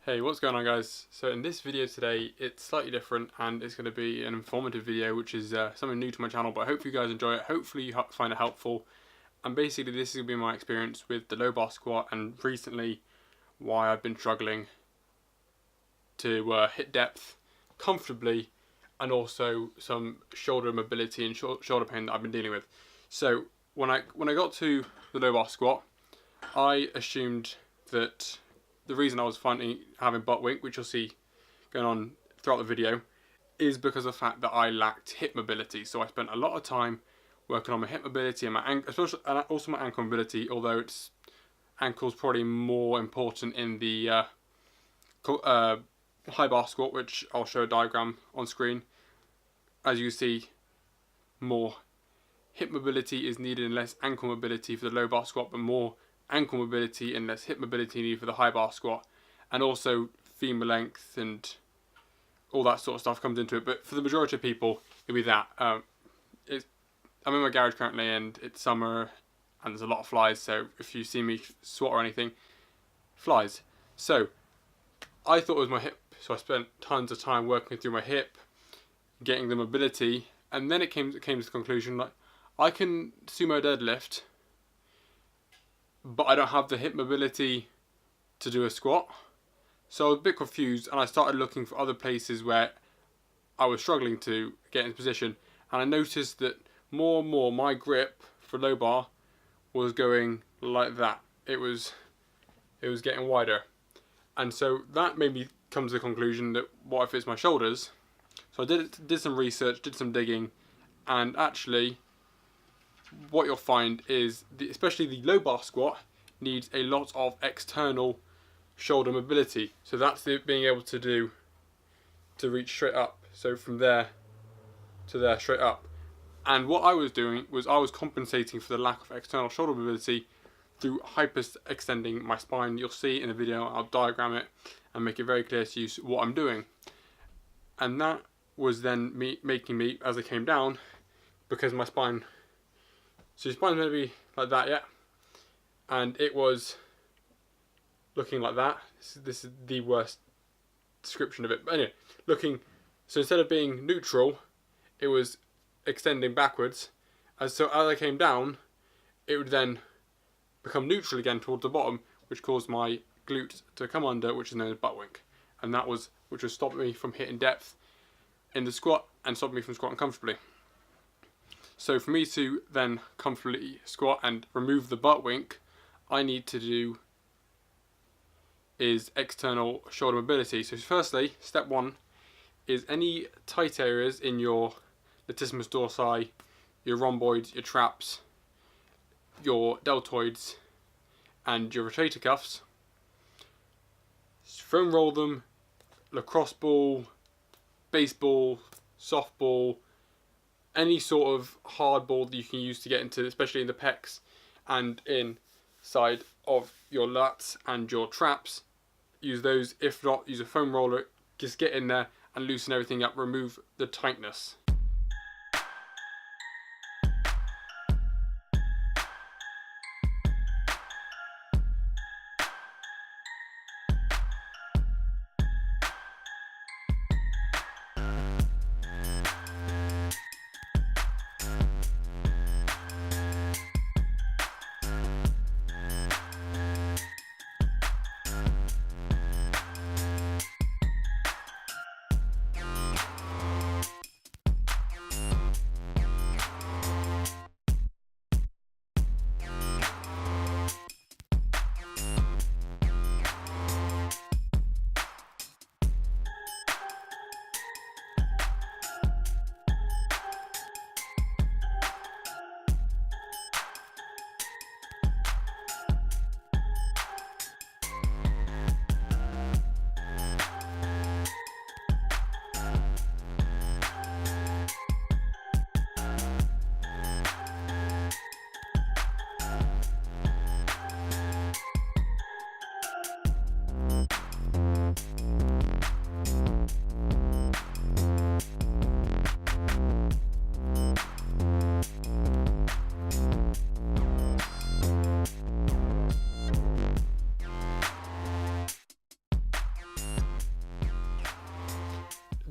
Hey, what's going on guys? So in this video today, it's slightly different and it's going to be an informative video, which is something new to my channel, but hopefully you guys enjoy it. Hopefully you find it helpful. And basically this is going to be my experience with the low bar squat and recently why I've been struggling to hit depth comfortably, and also some shoulder mobility and shoulder pain that I've been dealing with. So when I got to the low bar squat, I assumed that the reason I was having butt wink, which you'll see going on throughout the video, is because of the fact that I lacked hip mobility. So I spent a lot of time working on my hip mobility and my especially and also my ankle mobility. Although it's ankle's probably more important in the high bar squat, which I'll show a diagram on screen. As you see, more hip mobility is needed and less ankle mobility for the low bar squat, but more ankle mobility and less hip mobility needed for the high bar squat. And also femur length and all that sort of stuff comes into it. But for the majority of people, it'll be that. I'm in my garage currently and it's summer and there's a lot of flies, so if you see me swat or anything, flies. So I thought it was my hip, so I spent tons of time working through my hip, getting the mobility, and then it came to the conclusion like I can sumo deadlift, but I don't have the hip mobility to do a squat. So I was a bit confused and I started looking for other places where I was struggling to get in position, and I noticed that more and more my grip for low bar was going like that. It was getting wider, and so that made me come to the conclusion that what if it's my shoulders? So I did some research, did some digging, and actually what you'll find is especially the low bar squat needs a lot of external shoulder mobility. So that's being able to reach straight up. So from there to there, straight up. And what I was doing was I was compensating for the lack of external shoulder mobility through hyperextending my spine. You'll see in the video, I'll diagram it and make it very clear to you what I'm doing. And that was then making me, as I came down, because my spine, so your spine's going to be like that, yeah? And it was looking like that. This is the worst description of it. But anyway, so instead of being neutral, it was extending backwards. And so as I came down, it would then become neutral again towards the bottom, which caused my glute to come under, which is known as butt wink. And that was, which was stopping me from hitting depth in the squat and stopping me from squatting comfortably. So for me to then comfortably squat and remove the butt wink, I need to do is external shoulder mobility. So firstly, step one is any tight areas in your latissimus dorsi, your rhomboids, your traps, your deltoids, and your rotator cuffs. Foam roll them, lacrosse ball, baseball, softball, any sort of hard ball that you can use to get into, especially in the pecs and inside of your lats and your traps. Use those. If not, use a foam roller. Just get in there and loosen everything up, remove the tightness.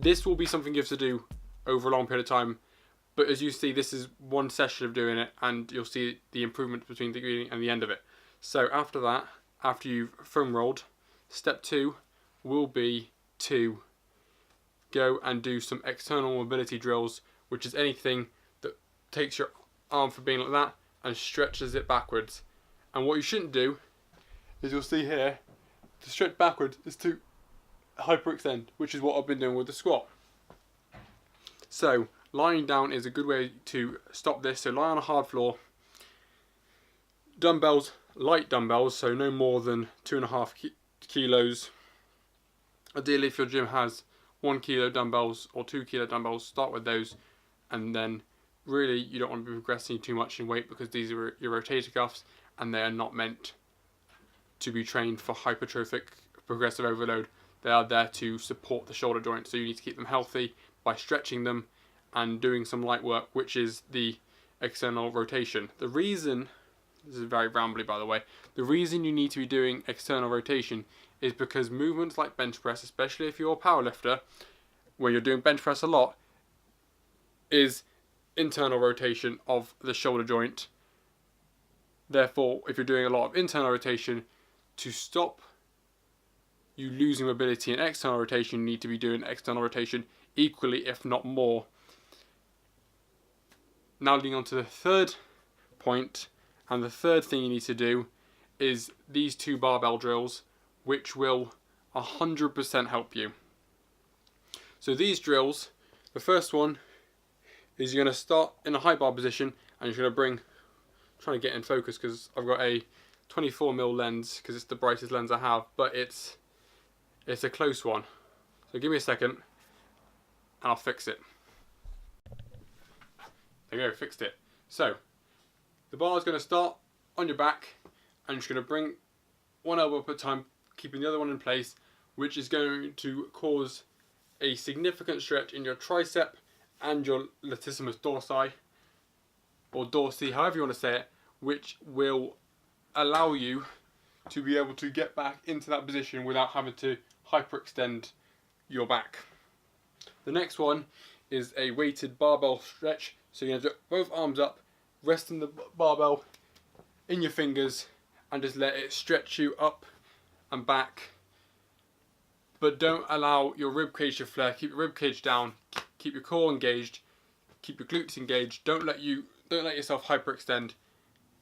This will be something you have to do over a long period of time, but as you see, this is one session of doing it, and you'll see the improvement between the beginning and the end of it. So after that, after you've foam rolled, step 2 will be to go and do some external mobility drills, which is anything that takes your arm from being like that and stretches it backwards. And what you shouldn't do is, you'll see here, to stretch backwards is to hyperextend, which is what I've been doing with the squat. So lying down is a good way to stop this. So lie on a hard floor, dumbbells, light dumbbells, so no more than 2.5 kilos. Ideally, if your gym has 1 kilo dumbbells or 2 kilo dumbbells, start with those, and then really you don't want to be progressing too much in weight, because these are your rotator cuffs and they are not meant to be trained for hypertrophic progressive overload. They are there to support the shoulder joint, so you need to keep them healthy by stretching them and doing some light work, which is the external rotation. The reason, this is very rambly by the way, the reason you need to be doing external rotation is because movements like bench press, especially if you're a powerlifter, where you're doing bench press a lot, is internal rotation of the shoulder joint. Therefore, if you're doing a lot of internal rotation, to stop you losing mobility and external rotation, you need to be doing external rotation equally, if not more. Now leading on to the third point, and the third thing you need to do is these 2 barbell drills, which will 100% help you. So these drills, the first one is you're going to start in a high bar position, and you're going to bring, trying to get in focus because I've got a 24mm lens because it's the brightest lens I have, but it's a close one. So give me a second and I'll fix it. There you go, fixed it. So the bar is going to start on your back, and you're just going to bring one elbow up at a time, keeping the other one in place, which is going to cause a significant stretch in your tricep and your latissimus dorsi, or dorsi, however you want to say it, which will allow you to be able to get back into that position without having to hyperextend your back. The next one is a weighted barbell stretch. So you're going to do both arms up, resting the barbell in your fingers, and just let it stretch you up and back. But don't allow your rib cage to flare. Keep your rib cage down. Keep your core engaged. Keep your glutes engaged. Don't let yourself hyperextend.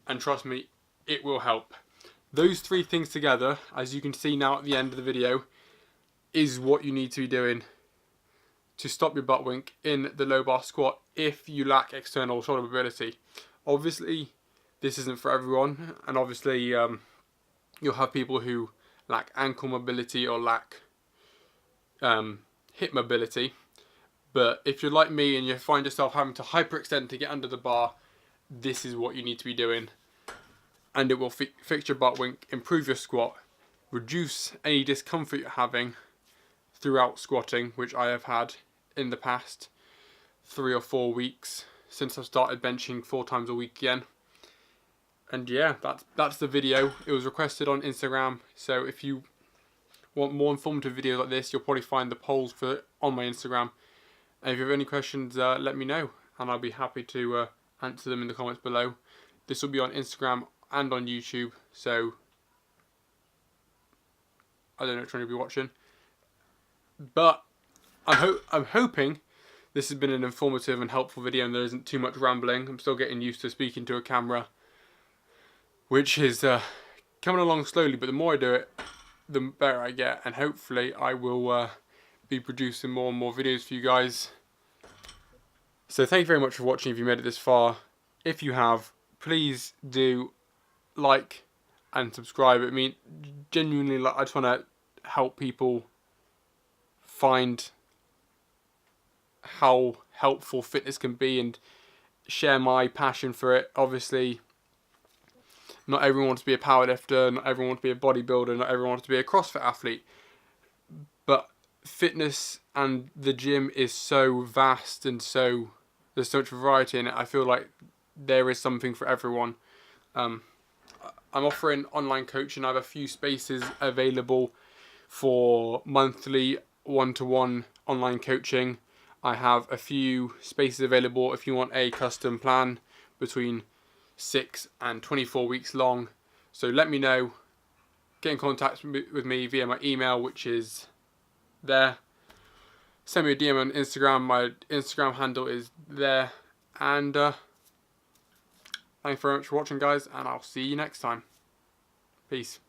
And trust me, it will help. Those 3 things together, as you can see now at the end of the video, is what you need to be doing to stop your butt wink in the low bar squat if you lack external shoulder mobility. Obviously, this isn't for everyone, and obviously you'll have people who lack ankle mobility or lack hip mobility. But if you're like me and you find yourself having to hyperextend to get under the bar, this is what you need to be doing. And it will fix your butt wink, improve your squat, reduce any discomfort you're having throughout squatting, which I have had in the past 3 or 4 weeks since I've started benching 4 times a week again. And yeah, that's the video. It was requested on Instagram, so if you want more informative videos like this, you'll probably find the polls for it on my Instagram. And if you have any questions, let me know, and I'll be happy to answer them in the comments below. This will be on Instagram and on YouTube, so I don't know which one you'll be watching. But I'm hoping this has been an informative and helpful video, and there isn't too much rambling. I'm still getting used to speaking to a camera, which is coming along slowly, but the more I do it, the better I get, and hopefully I will be producing more and more videos for you guys. So thank you very much for watching if you made it this far. If you have, please do like and subscribe. I mean, genuinely, like, I just want to help people find how helpful fitness can be and share my passion for it. Obviously, not everyone wants to be a powerlifter, not everyone wants to be a bodybuilder, not everyone wants to be a CrossFit athlete. But fitness and the gym is so vast, and there's so much variety in it. I feel like there is something for everyone. I'm offering online coaching. I have a few spaces available for monthly one-to-one online coaching. I have a few spaces available if you want a custom plan between 6 and 24 weeks long. So let me know. Get in contact with me via my email, which is there. Send me a DM on Instagram. My Instagram handle is there. And thanks very much for watching, guys, and I'll see you next time. Peace.